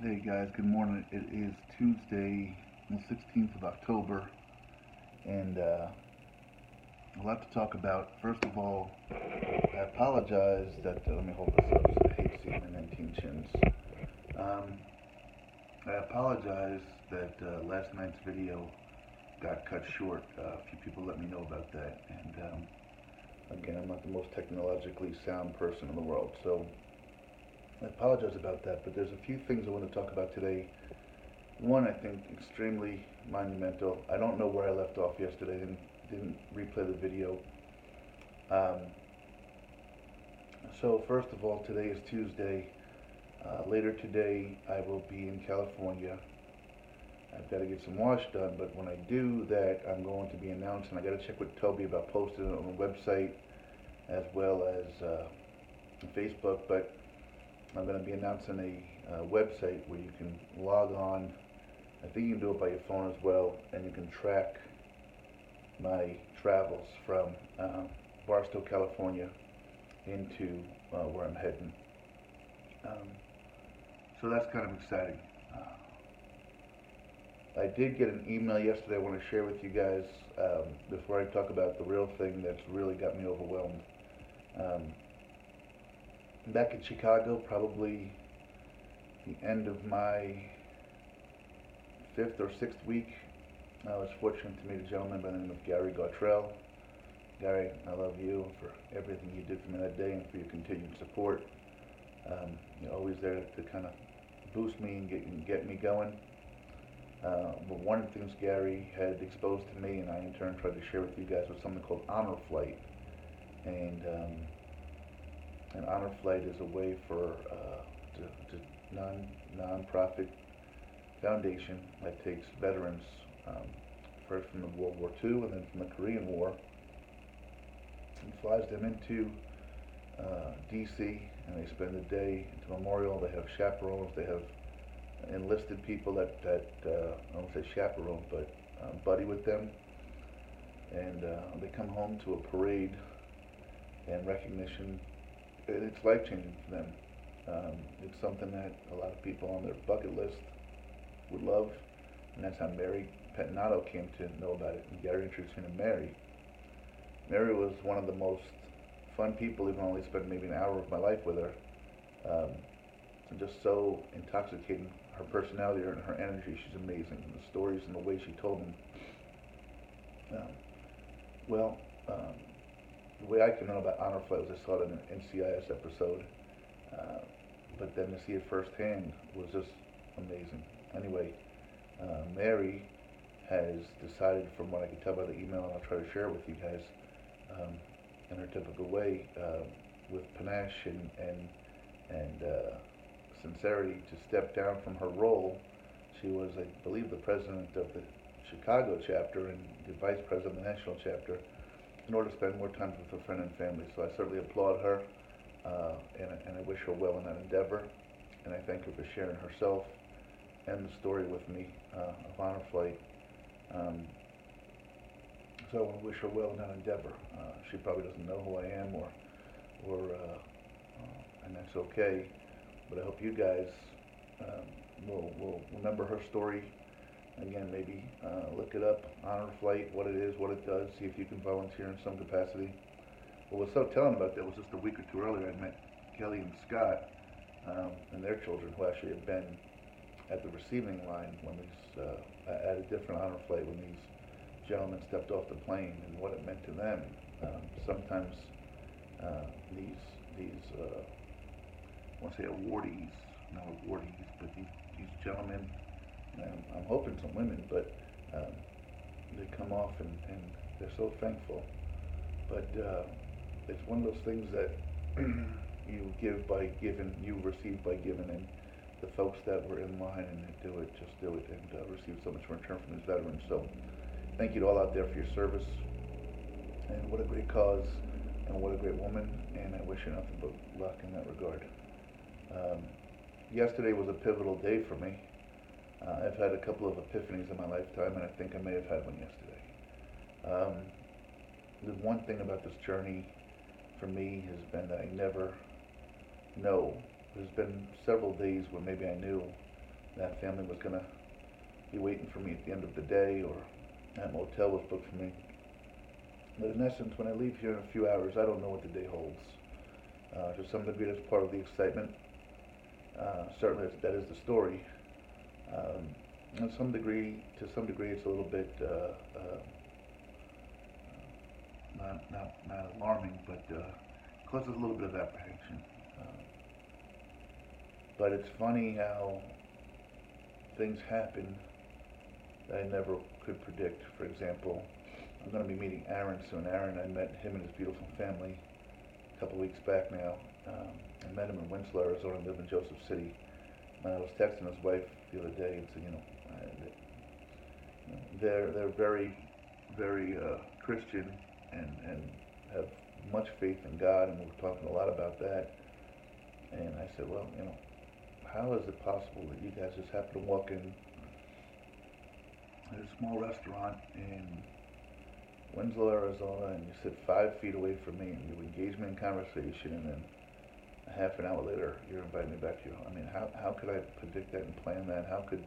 Hey guys, good morning. It is Tuesday, the 16th of October, and a lot to talk about. First of all, I apologize that, let me hold this up so I hate seeing the 19 chins. Um, I apologize that last night's video got cut short. A few people let me know about that, and again, I'm not the most technologically sound person in the world, so I apologize about that, but there's a few things I want to talk about today. One, I think, extremely monumental. I don't know where I left off yesterday. Didn't replay the video. Um, so first of all, today is Tuesday. Later today, I will be in California. I've got to get some wash done, but when I do that, I'm going to be announcing. I got to check with Toby about posting it on the website as well as Facebook. But I'm going to be announcing a website where you can log on. I think you can do it by your phone as well, and you can track my travels from Barstow, California, into where I'm heading. Um, so that's kind of exciting. I did get an email yesterday I want to share with you guys before I talk about the real thing that's really got me overwhelmed. Um, Back in Chicago, probably the end of my fifth or sixth week, I was fortunate to meet a gentleman by the name of Gary Gartrell. Gary, I love you for everything you did for me that day and for your continued support. You're always there to kind of boost me and get me going. But one of the things Gary had exposed to me, and I in turn tried to share with you guys, was something called Honor Flight. And an Honor Flight is a way for non-profit foundation that takes veterans, first from the World War II and then from the Korean War, and flies them into D.C. and they spend the day at the memorial. They have chaperones. They have enlisted people that I won't say chaperone, but buddy with them, and they come home to a parade and recognition. It's life changing for them. It's something that a lot of people on their bucket list would love, and that's how Mary Pettinato came to know about it. And Gary introduced me to Mary. Mary was one of the most fun people, even though I only spent maybe an hour of my life with her. And just so intoxicating. Her personality and her energy, she's amazing. And the stories and the way she told them. Um, well, the way I can know about Honor Flight was I saw it in an NCIS episode. Uh, but then to see it firsthand was just amazing. Anyway, Mary has decided, from what I can tell by the email, and I'll try to share it with you guys, um, in her typical way, with panache and sincerity, to step down from her role. She was, I believe, the president of the Chicago chapter and the vice president of the national chapter, in order to spend more time with her friend and family. So I certainly applaud her, and I wish her well in that endeavor. And I thank her for sharing herself and the story with me of Honor Flight. Um, so I want to wish her well in that endeavor. She probably doesn't know who I am, and that's okay. But I hope you guys will remember her story. Again, maybe look it up, Honor Flight, what it is, what it does, see if you can volunteer in some capacity. What was so telling about that was just a week or two earlier I met Kelly and Scott and their children, who actually had been at the receiving line when these, at a different Honor Flight, when these gentlemen stepped off the plane, and what it meant to them. Sometimes these I want to say awardees, not awardees, but these gentlemen, and I'm hoping some women, but um, they come off and they're so thankful. But it's one of those things that you give by giving, you receive by giving, and the folks that were in line and they do it, just do it, and receive so much in return from these veterans. So thank you to all out there for your service, and what a great cause, and what a great woman, and I wish you nothing but luck in that regard. Um, Yesterday was a pivotal day for me. I've had a couple of epiphanies in my lifetime, and I think I may have had one yesterday. Um, the one thing about this journey for me has been that I never know. There's been several days where maybe I knew, that family was going to be waiting for me at the end of the day, or that motel was booked for me. But in essence, when I leave here in a few hours, I don't know what the day holds. To some degree, that's part of the excitement. Certainly, that is the story. And to some degree, it's a little bit not alarming, but causes a little bit of apprehension. But it's funny how things happen that I never could predict. For example, I'm going to be meeting Aaron soon. Aaron, I met him and his beautiful family a couple weeks back now. I met him in Winslow, Arizona. I live in Joseph City. And I was texting his wife the other day and said, they're very, very Christian and have much faith in God, and we were talking a lot about that. And I said, well, how is it possible that you guys just happen to walk in a small restaurant in Winslow, Arizona, and you sit 5 feet away from me, and you engage me in conversation, and then a half an hour later, you're inviting me back to your home? I mean, how could I predict that and plan that? How could...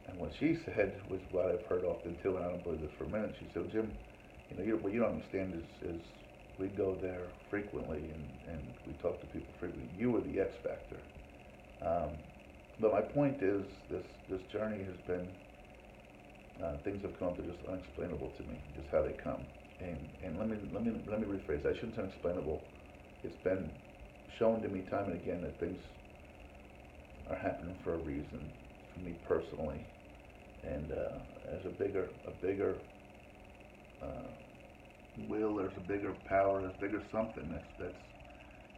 And what she said was what I've heard often too, and I don't believe this for a minute. She said, well, Jim, what you don't understand is we go there frequently, and we talk to people frequently. You were the X factor. But my point is, this journey has been, things have come to just unexplainable to me, just how they come. And let me rephrase. I shouldn't say unexplainable. It's been shown to me time and again that things are happening for a reason, for me personally. And there's a bigger will, there's a bigger power, there's bigger something that's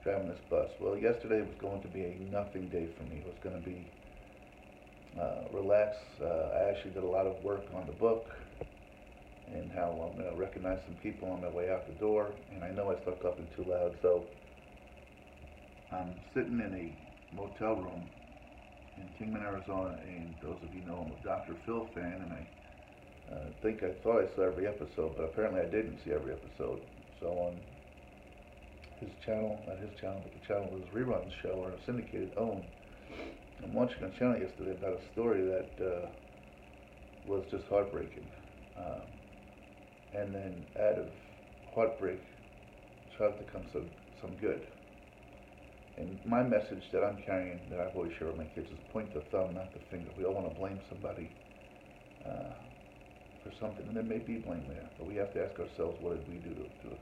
driving this bus. Well, yesterday was going to be a nothing day for me. It was going to be relax. I actually did a lot of work on the book and how I'm going to recognize some people on my way out the door. And I know I started talking too loud, so I'm sitting in a motel room in Kingman, Arizona, and those of you know I'm a Dr. Phil fan, and I thought I saw every episode, but apparently I didn't see every episode. So on his channel, not his channel, but the channel of his rerun show, or a syndicated own, I'm watching a channel yesterday about a story that was just heartbreaking. And then out of heartbreak tries to come some good. And my message that I'm carrying, that I've always shared with my kids, is point the thumb, not the finger. We all want to blame somebody for something, and there may be blame there, but we have to ask ourselves, what did we do to it?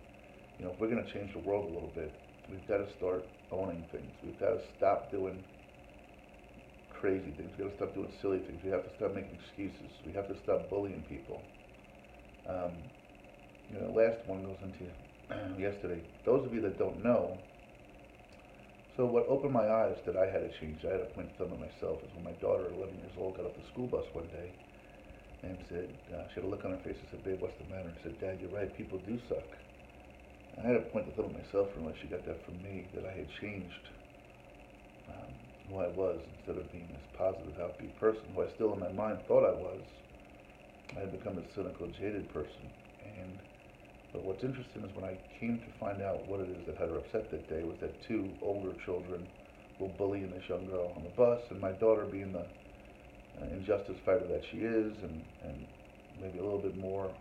If we're going to change the world a little bit, we've got to start owning things. We've got to stop doing crazy things. We've got to stop doing silly things. We have to stop making excuses. We have to stop bullying people. Last one goes into yesterday. Those of you that don't know, so what opened my eyes that I had to change, I had to point the thumb at myself, is when my daughter, 11 years old, got off the school bus one day and said, she had a look on her face and said, babe, what's the matter? And said, Dad, you're right, people do suck. And I had to point the thumb at myself and realize she got that from me, that I had changed who I was. Instead of being this positive, happy person who I still in my mind thought I was, I had become a cynical, jaded person. But what's interesting is when I came to find out what it is that had her upset that day was that 2 older children were bullying this young girl on the bus, and my daughter, being the injustice fighter that she is, and maybe a little bit more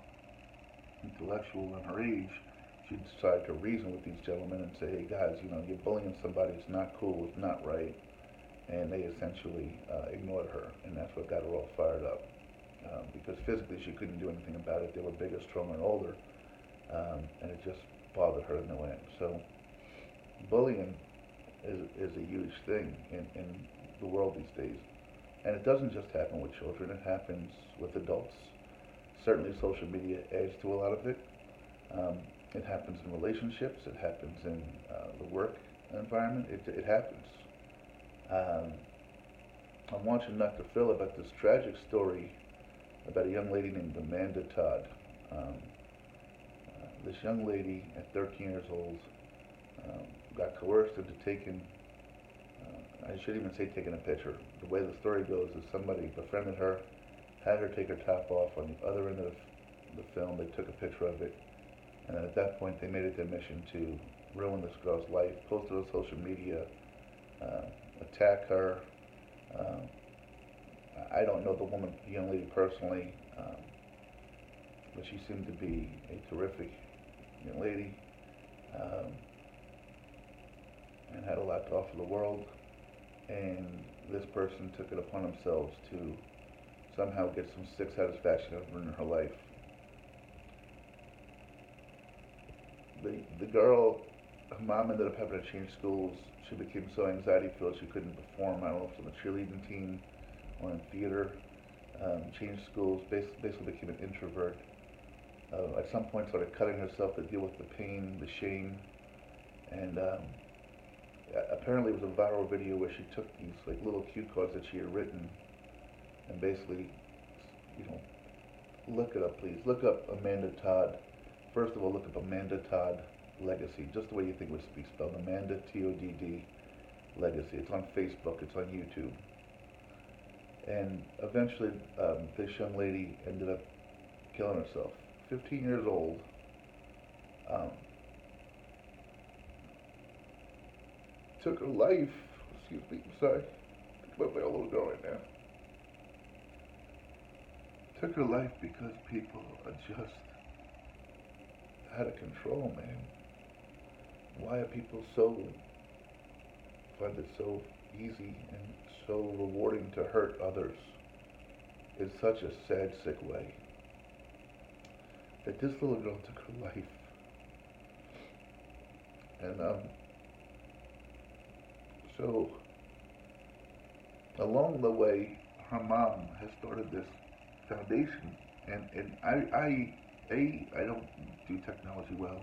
intellectual than her age, she decided to reason with these gentlemen and say, hey guys, you're bullying somebody, it's not cool, it's not right. And they essentially ignored her, and that's what got her all fired up. Because physically she couldn't do anything about it. They were bigger, stronger, and older. And it just bothered her in no end. So bullying is a huge thing in the world these days. And it doesn't just happen with children, it happens with adults. Certainly social media adds to a lot of it. It happens in relationships, it happens in the work environment, it happens. I'm watching Dr. Phil about this tragic story about a young lady named Amanda Todd. This young lady at 13 years old got coerced into taking, I shouldn't even say taking a picture. The way the story goes is somebody befriended her, had her take her top off. On the other end of the film, they took a picture of it. And at that point, they made it their mission to ruin this girl's life, post it on social media, attack her, Um, I don't know the young lady personally, but she seemed to be a terrific young lady, um, and had a lot to offer the world. And this person took it upon themselves to somehow get some sick satisfaction out of her in her life. The girl, her mom ended up having to change schools. She became so anxiety filled she couldn't perform. I don't know if it was on the cheerleading team or in theater. Changed schools, basically became an introvert. At some point started cutting herself to deal with the pain, the shame, and apparently it was a viral video where she took these like little cue cards that she had written and basically, you know, look it up please. Look up Amanda Todd. First of all, look up Amanda Todd Legacy, just the way you think it would be spelled. Amanda Todd Legacy. It's on Facebook. It's on YouTube. And eventually, this young lady ended up killing herself. 15 years old. Um, took her life. Excuse me. I'm sorry. Think about my old little girl right now. Took her life because people are just out of control, man. Why are people find it so easy and so rewarding to hurt others in such a sad, sick way? That this little girl took her life. And so along the way, her mom has started this foundation, and I don't do technology well.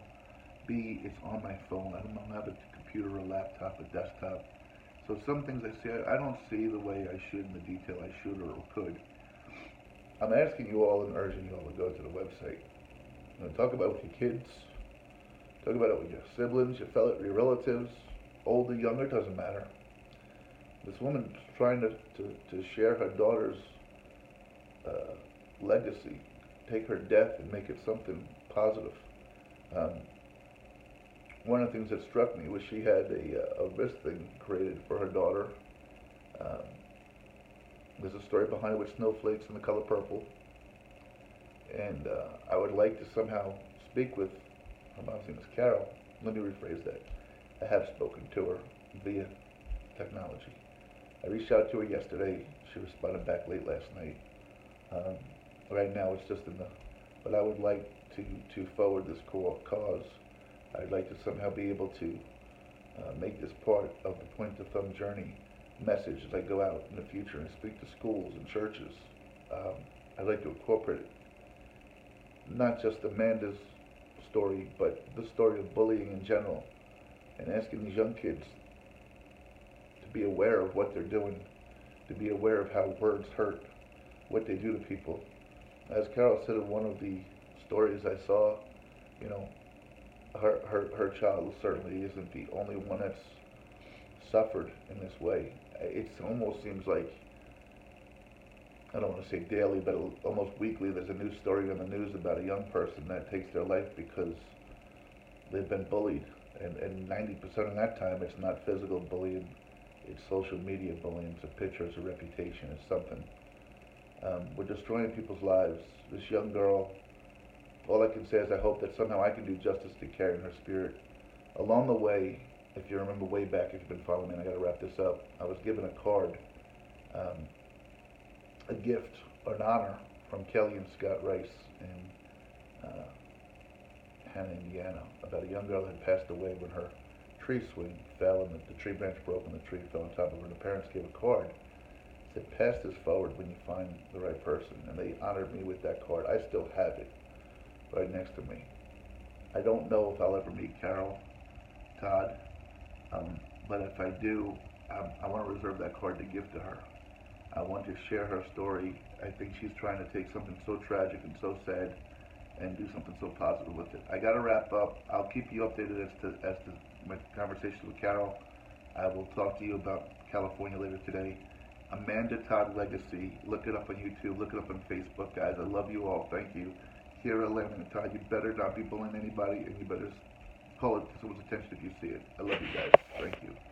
B, it's on my phone. I don't have a computer, a laptop, a desktop. So some things I see, I don't see the way I should in the detail I should or could. I'm asking you all and urging you all to go to the website. Talk about it with your kids. Talk about it with your siblings, your relatives, older, younger, doesn't matter. This woman's trying to share her daughter's legacy, take her death and make it something positive. One of the things that struck me was she had a wrist thing created for her daughter. Um, there's a story behind it with snowflakes in the color purple. And I would like to somehow speak with her mom's name is Carol. Let me rephrase that. I have spoken to her via technology. I reached out to her yesterday. She responded back late last night. Right now it's just but I would like to forward this cause. I'd like to somehow be able to make this part of the Point to Thumb journey message as I go out in the future and speak to schools and churches. I'd like to incorporate not just Amanda's story, but the story of bullying in general, and asking these young kids to be aware of what they're doing, to be aware of how words hurt, what they do to people. As Carol said in one of the stories I saw, you know, her child certainly isn't the only one that's suffered in this way. It almost seems like, I don't want to say daily, but almost weekly, there's a new story on the news about a young person that takes their life because they've been bullied. And 90% of that time, it's not physical bullying, it's social media bullying, it's a picture, it's a reputation, it's something. We're destroying people's lives. This young girl, all I can say is I hope that somehow I can do justice to Carrie and her spirit. Along the way, if you remember way back, if you've been following me, and I got to wrap this up, I was given a card, a gift, an honor from Kelly and Scott Rice in Hannah, Indiana, about a young girl that had passed away when her tree swing fell and the tree branch broke and the tree fell on top of her. And the parents gave a card. Said, pass this forward when you find the right person. And they honored me with that card. I still have it right next to me. I don't know if I'll ever meet Carol, Todd, but if I do, I want to reserve that card to give to her. I want to share her story. I think she's trying to take something so tragic and so sad and do something so positive with it. I got to wrap up. I'll keep you updated as to my conversation with Carol. I will talk to you about California later today. Amanda Todd Legacy. Look it up on YouTube. Look it up on Facebook, guys. I love you all. Thank you. Here at Lemon and Todd, you better not be bullying anybody, and you better call it to someone's attention if you see it. I love you guys. Thank you.